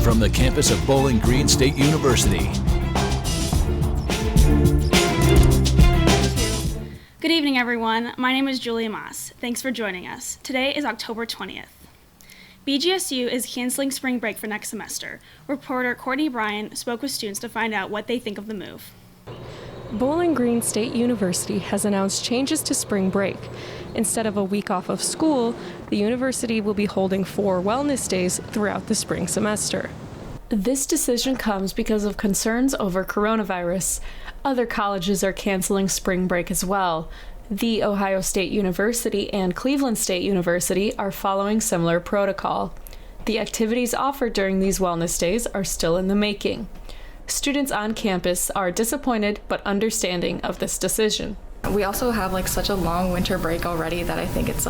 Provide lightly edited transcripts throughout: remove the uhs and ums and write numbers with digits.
from the campus of Bowling Green State University. Good evening, everyone. My name is Julia Moss. Thanks for joining us. Today is October 20th. BGSU is canceling spring break for next semester. Reporter Courtney Bryan spoke with students to find out what they think of the move. Bowling Green State University has announced changes to spring break. Instead of a week off of school, the university will be holding 4 wellness days throughout the spring semester. This decision comes because of concerns over coronavirus. Other colleges are canceling spring break as well. The Ohio State University and Cleveland State University are following similar protocol. The activities offered during these wellness days are still in the making. Students on campus are disappointed but understanding of this decision. We also have such a long winter break already that I think it's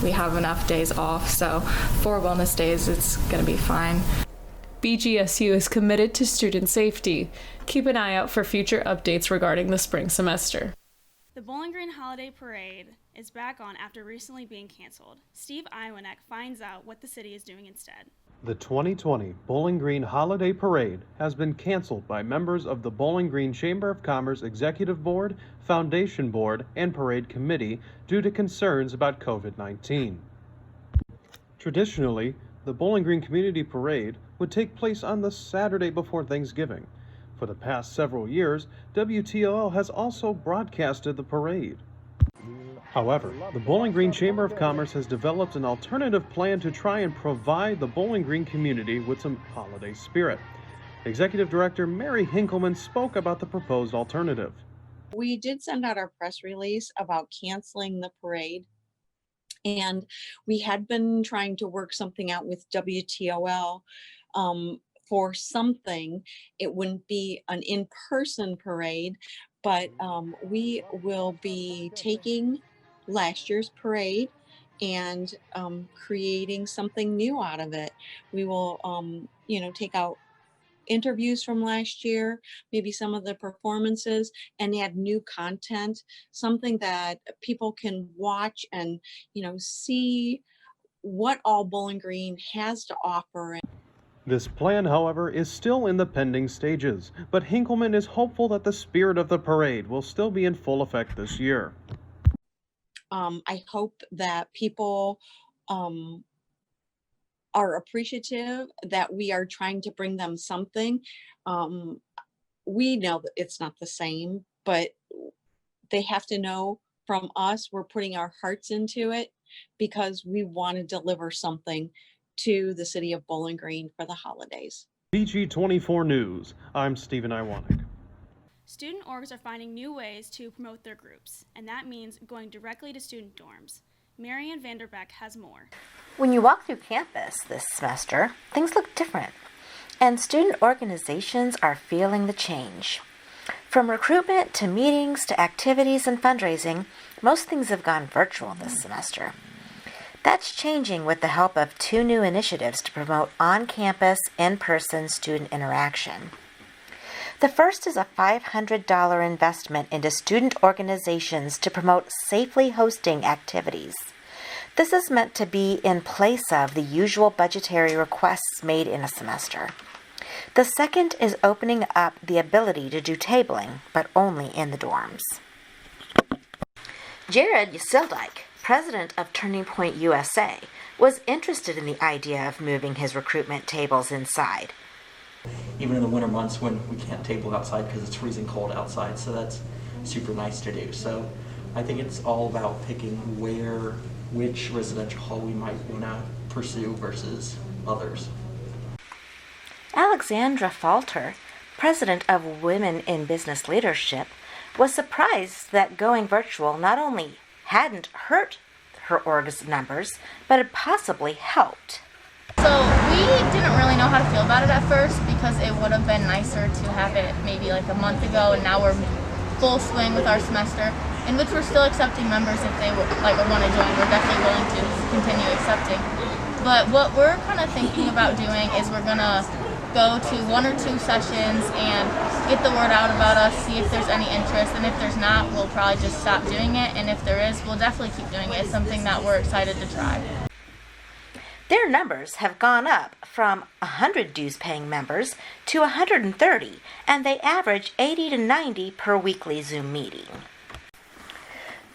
we have enough days off, so 4 wellness days, it's going to be fine. BGSU is committed to student safety. Keep an eye out for future updates regarding the spring semester. The Bowling Green Holiday Parade is back on after recently being canceled. Steve Iwanek finds out what the city is doing instead. The 2020 Bowling Green Holiday Parade has been canceled by members of the Bowling Green Chamber of Commerce Executive Board, Foundation Board, and Parade Committee due to concerns about COVID-19. Traditionally, the Bowling Green Community Parade would take place on the Saturday before Thanksgiving. For the past several years, WTOL has also broadcasted the parade. However, the Bowling Green Chamber of Commerce has developed an alternative plan to try and provide the Bowling Green community with some holiday spirit. Executive Director Mary Hinkleman spoke about the proposed alternative. We did send out our press release about canceling the parade, and we had been trying to work something out with WTOL for something. It wouldn't be an in-person parade, but we will be taking last year's parade and creating something new out of it. We will, take out interviews from last year, maybe some of the performances, and add new content, something that people can watch and, see what all Bowling Green has to offer. This plan, however, is still in the pending stages, but Hinkleman is hopeful that the spirit of the parade will still be in full effect this year. I hope that people are appreciative that we are trying to bring them something. We know that it's not the same, but they have to know from us we're putting our hearts into it because we want to deliver something to the city of Bowling Green for the holidays. BG24 News, I'm Stephen Iwanek. Student orgs are finding new ways to promote their groups, and that means going directly to student dorms. Marianne Vanderbeck has more. When you walk through campus this semester, things look different, and student organizations are feeling the change. From recruitment to meetings to activities and fundraising, most things have gone virtual this semester. That's changing with the help of 2 new initiatives to promote on-campus, in-person student interaction. The first is a $500 investment into student organizations to promote safely hosting activities. This is meant to be in place of the usual budgetary requests made in a semester. The second is opening up the ability to do tabling, but only in the dorms. Jared Yasildike, president of Turning Point USA, was interested in the idea of moving his recruitment tables inside. Even in the winter months when we can't table outside because it's freezing cold outside, so that's super nice to do. So I think it's all about picking which residential hall we might want to pursue versus others. Alexandra Falter, president of Women in Business Leadership, was surprised that going virtual not only hadn't hurt her org's numbers, but had possibly helped. So we didn't really know how to feel about it at first because it would have been nicer to have it maybe a month ago, and now we're full swing with our semester, in which we're still accepting members if they would want to join. We're definitely willing to continue accepting. But what we're kind of thinking about doing is we're going to go to 1 or 2 sessions and get the word out about us, see if there's any interest, and if there's not, we'll probably just stop doing it, and if there is, we'll definitely keep doing it. It's something that we're excited to try. Their numbers have gone up from 100 dues-paying members to 130, and they average 80 to 90 per weekly Zoom meeting.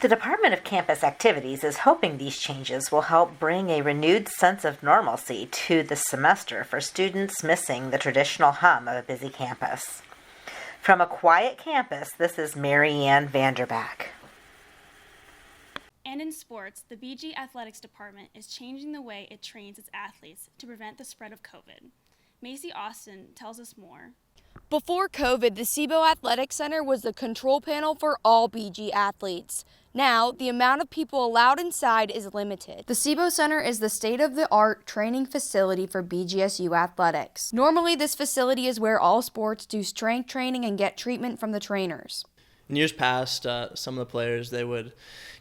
The Department of Campus Activities is hoping these changes will help bring a renewed sense of normalcy to the semester for students missing the traditional hum of a busy campus. From a quiet campus, this is Mary Ann Vanderback. And in sports, the BG Athletics Department is changing the way it trains its athletes to prevent the spread of COVID. Macy Austin tells us more. Before COVID, the Sebo Athletic Center was the control panel for all BG athletes. Now, the amount of people allowed inside is limited. The Sebo Center is the state-of-the-art training facility for BGSU athletics. Normally, this facility is where all sports do strength training and get treatment from the trainers. In years past, some of the players, they would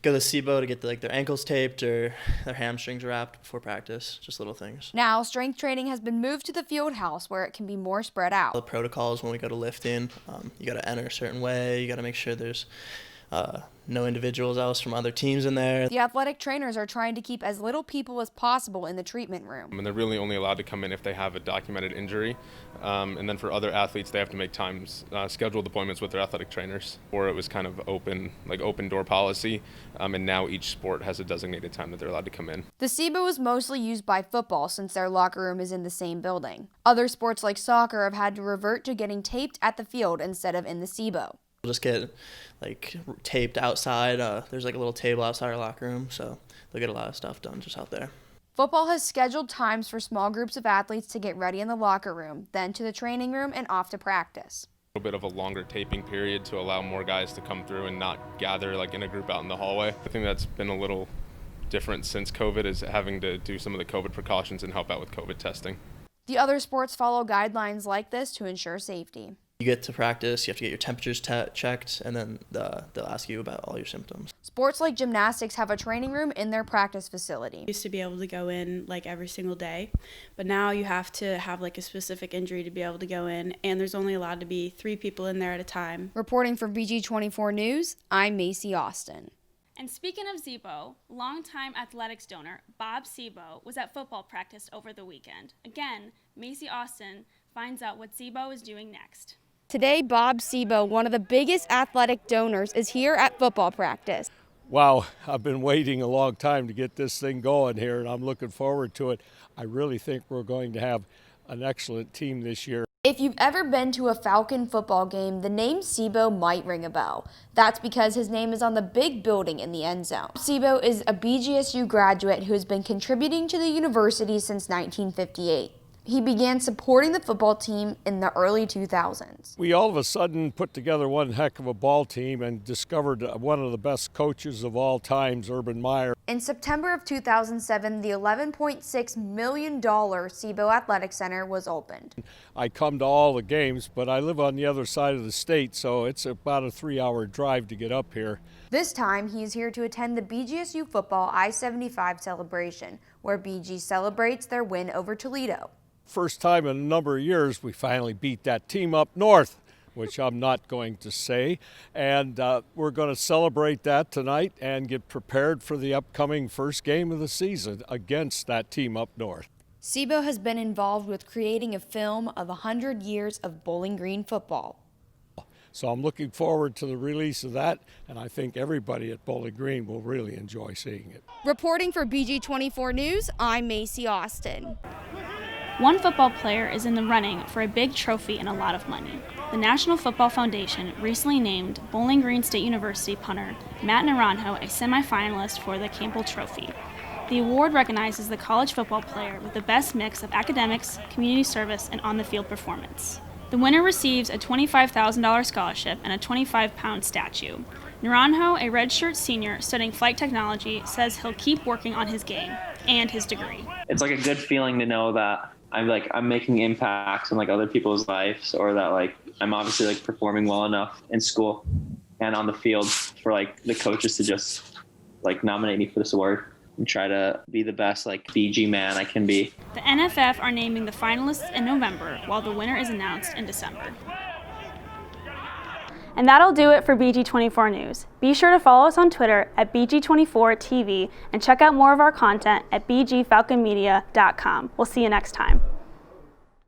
go to Sebo to get their ankles taped or their hamstrings wrapped before practice, just little things. Now, strength training has been moved to the field house where it can be more spread out. The protocols when we go to lifting, you got to enter a certain way, you got to make sure there's no individuals else from other teams in there. The athletic trainers are trying to keep as little people as possible in the treatment room. And they're really only allowed to come in if they have a documented injury. And then for other athletes, they have to make scheduled appointments with their athletic trainers. Or it was kind of open door policy. And now each sport has a designated time that they're allowed to come in. The Sebo is mostly used by football since their locker room is in the same building. Other sports like soccer have had to revert to getting taped at the field instead of in the Sebo. We'll just get taped outside. There's a little table outside our locker room, so they'll get a lot of stuff done just out there. Football has scheduled times for small groups of athletes to get ready in the locker room, then to the training room and off to practice. A little bit of a longer taping period to allow more guys to come through and not gather in a group out in the hallway. I think that's been a little different since COVID, is having to do some of the COVID precautions and help out with COVID testing. The other sports follow guidelines like this to ensure safety. You get to practice, you have to get your temperatures checked, and then they'll ask you about all your symptoms. Sports like gymnastics have a training room in their practice facility. Used to be able to go in every single day, but now you have to have a specific injury to be able to go in, and there's only allowed to be 3 people in there at a time. Reporting for BG24 News, I'm Macy Austin. And speaking of Sebo, longtime athletics donor Bob Sebo was at football practice over the weekend. Again, Macy Austin finds out what Sebo is doing next. Today, Bob Sebo, one of the biggest athletic donors, is here at football practice. Wow, I've been waiting a long time to get this thing going here, and I'm looking forward to it. I really think we're going to have an excellent team this year. If you've ever been to a Falcon football game, the name Sebo might ring a bell. That's because his name is on the big building in the end zone. Sebo is a BGSU graduate who has been contributing to the university since 1958. He began supporting the football team in the early 2000s. We all of a sudden put together one heck of a ball team and discovered one of the best coaches of all times, Urban Meyer. In September of 2007, the $11.6 million Sebo Athletic Center was opened. I come to all the games, but I live on the other side of the state, so it's about a 3-hour drive to get up here. This time, he is here to attend the BGSU football I-75 celebration, where BG celebrates their win over Toledo. First time in a number of years, we finally beat that team up north, which I'm not going to say. And we're going to celebrate that tonight and get prepared for the upcoming first game of the season against that team up north. Sebo has been involved with creating a film of 100 years of Bowling Green football. So I'm looking forward to the release of that, and I think everybody at Bowling Green will really enjoy seeing it. Reporting for BG24 News, I'm Macy Austin. One football player is in the running for a big trophy and a lot of money. The National Football Foundation recently named Bowling Green State University punter Matt Naranjo a semifinalist for the Campbell Trophy. The award recognizes the college football player with the best mix of academics, community service, and on-the-field performance. The winner receives a $25,000 scholarship and a 25-pound statue. Naranjo, a redshirt senior studying flight technology, says he'll keep working on his game and his degree. It's a good feeling to know that I'm making impacts in other people's lives, or that I'm obviously performing well enough in school and on the field for the coaches to just nominate me for this award and try to be the best BG man I can be. The NFF are naming the finalists in November, while the winner is announced in December. And that'll do it for BG24 News. Be sure to follow us on Twitter at BG24TV and check out more of our content at bgfalconmedia.com. We'll see you next time.